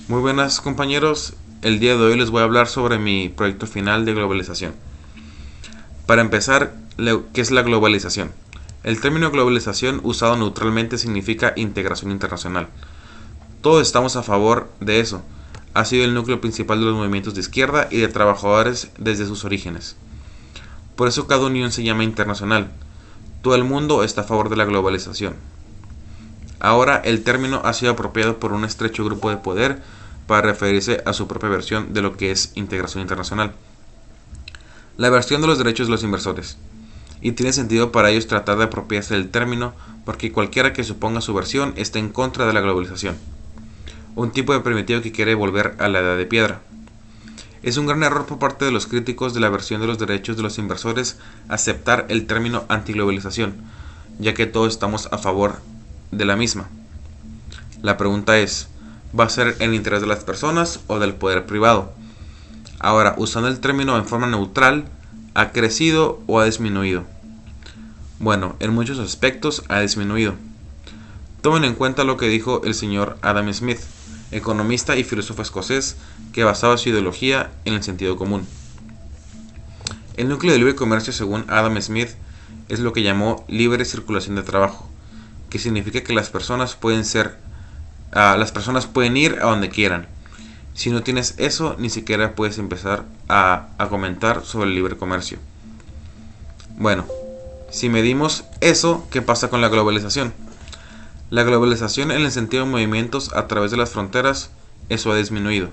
Muy buenas compañeros, el día de hoy les voy a hablar sobre mi proyecto final de globalización. Para empezar, ¿qué es la globalización? El término globalización usado neutralmente significa integración internacional. Todos estamos a favor de eso. Ha sido el núcleo principal de los movimientos de izquierda y de trabajadores desde sus orígenes. Por eso cada unión se llama internacional. Todo el mundo está a favor de la globalización. Ahora el término ha sido apropiado por un estrecho grupo de poder para referirse a su propia versión de lo que es integración internacional. La versión de los derechos de los inversores. Y tiene sentido para ellos tratar de apropiarse del término porque cualquiera que suponga su versión está en contra de la globalización. Un tipo de primitivo que quiere volver a la edad de piedra. Es un gran error por parte de los críticos de la versión de los derechos de los inversores aceptar el término antiglobalización, ya que todos estamos a favor de la misma. La pregunta es, ¿va a ser en interés de las personas o del poder privado? Ahora, usando el término en forma neutral, ¿ha crecido o ha disminuido? Bueno, en muchos aspectos ha disminuido. Tomen en cuenta lo que dijo el señor Adam Smith, economista y filósofo escocés que basaba su ideología en el sentido común. El núcleo del libre comercio, según Adam Smith, es lo que llamó libre circulación de trabajo, que significa que las personas pueden ir a donde quieran. Si no tienes eso, ni siquiera puedes empezar a comentar sobre el libre comercio. Bueno, si medimos eso, ¿qué pasa con la globalización? La globalización en el sentido de movimientos a través de las fronteras, eso ha disminuido.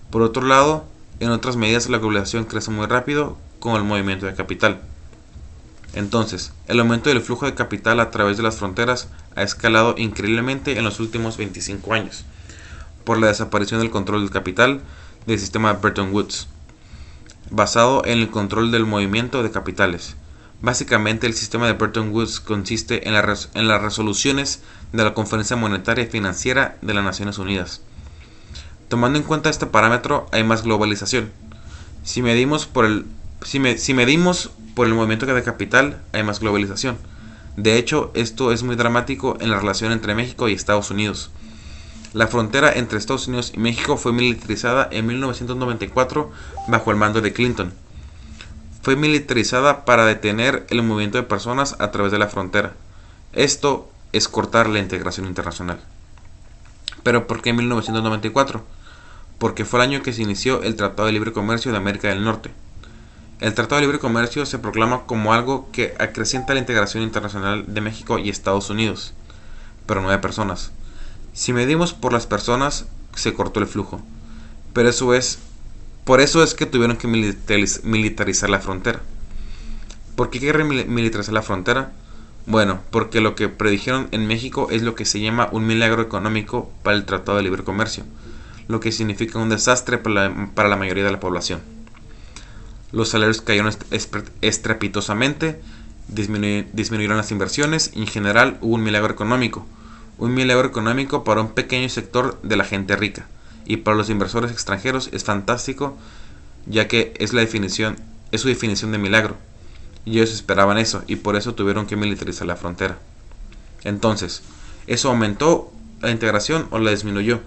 Por otro lado, en otras medidas la globalización crece muy rápido con el movimiento de capital. Entonces, el aumento del flujo de capital a través de las fronteras ha escalado increíblemente en los últimos 25 años, por la desaparición del control del capital del sistema Bretton Woods, basado en el control del movimiento de capitales. Básicamente, el sistema de Bretton Woods consiste en las resoluciones de la Conferencia Monetaria y Financiera de las Naciones Unidas. Tomando en cuenta este parámetro, hay más globalización. Si medimos por el movimiento de capital, hay más globalización. De hecho, esto es muy dramático en la relación entre México y Estados Unidos. La frontera entre Estados Unidos y México fue militarizada en 1994 bajo el mando de Clinton. Fue militarizada para detener el movimiento de personas a través de la frontera. Esto es cortar la integración internacional. ¿Pero por qué 1994? Porque fue el año que se inició el Tratado de Libre Comercio de América del Norte. El Tratado de Libre Comercio se proclama como algo que acrecienta la integración internacional de México y Estados Unidos, pero no de personas. Si medimos por las personas, se cortó el flujo. Por eso es que tuvieron que militarizar la frontera. ¿Por qué quieren militarizar la frontera? Bueno, porque lo que predijeron en México es lo que se llama un milagro económico para el Tratado de Libre Comercio, lo que significa un desastre para la mayoría de la población. Los salarios cayeron estrepitosamente, disminuyeron las inversiones y en general hubo un milagro económico. Un milagro económico para un pequeño sector de la gente rica. Y para los inversores extranjeros es fantástico, ya que es su definición de milagro. Y ellos esperaban eso, y por eso tuvieron que militarizar la frontera. Entonces, ¿eso aumentó la integración o la disminuyó?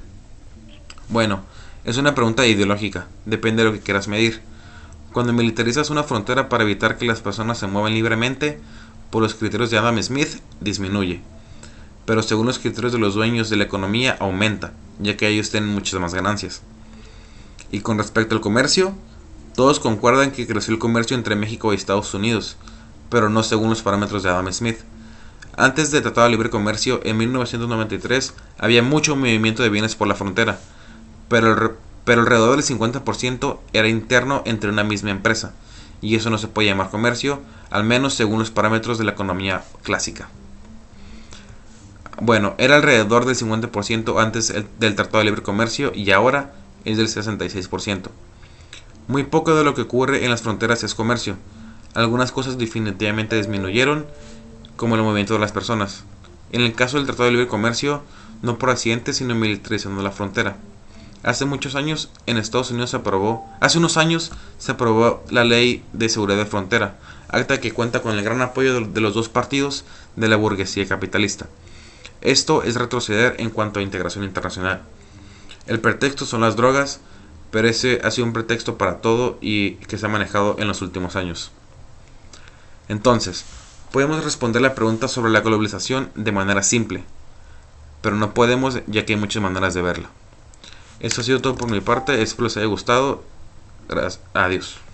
Bueno, es una pregunta ideológica, depende de lo que quieras medir. Cuando militarizas una frontera para evitar que las personas se muevan libremente, por los criterios de Adam Smith, disminuye. Pero según los criterios de los dueños de la economía, aumenta, ya que ellos tienen muchas más ganancias. Y con respecto al comercio, todos concuerdan que creció el comercio entre México y Estados Unidos, pero no según los parámetros de Adam Smith. Antes del Tratado de Libre Comercio, en 1993, había mucho movimiento de bienes por la frontera, pero alrededor del 50% era interno entre una misma empresa, y eso no se puede llamar comercio, al menos según los parámetros de la economía clásica. Bueno, era alrededor del 50% antes del Tratado de Libre Comercio y ahora es del 66%. Muy poco de lo que ocurre en las fronteras es comercio. Algunas cosas definitivamente disminuyeron, como el movimiento de las personas. En el caso del Tratado de Libre Comercio, no por accidente, sino militarizando la frontera. Hace unos años se aprobó la Ley de Seguridad de Frontera, acta que cuenta con el gran apoyo de los dos partidos de la burguesía capitalista. Esto es retroceder en cuanto a integración internacional. El pretexto son las drogas, pero ese ha sido un pretexto para todo y que se ha manejado en los últimos años. Entonces, podemos responder la pregunta sobre la globalización de manera simple, pero no podemos ya que hay muchas maneras de verla. Eso ha sido todo por mi parte, espero les haya gustado. Adiós.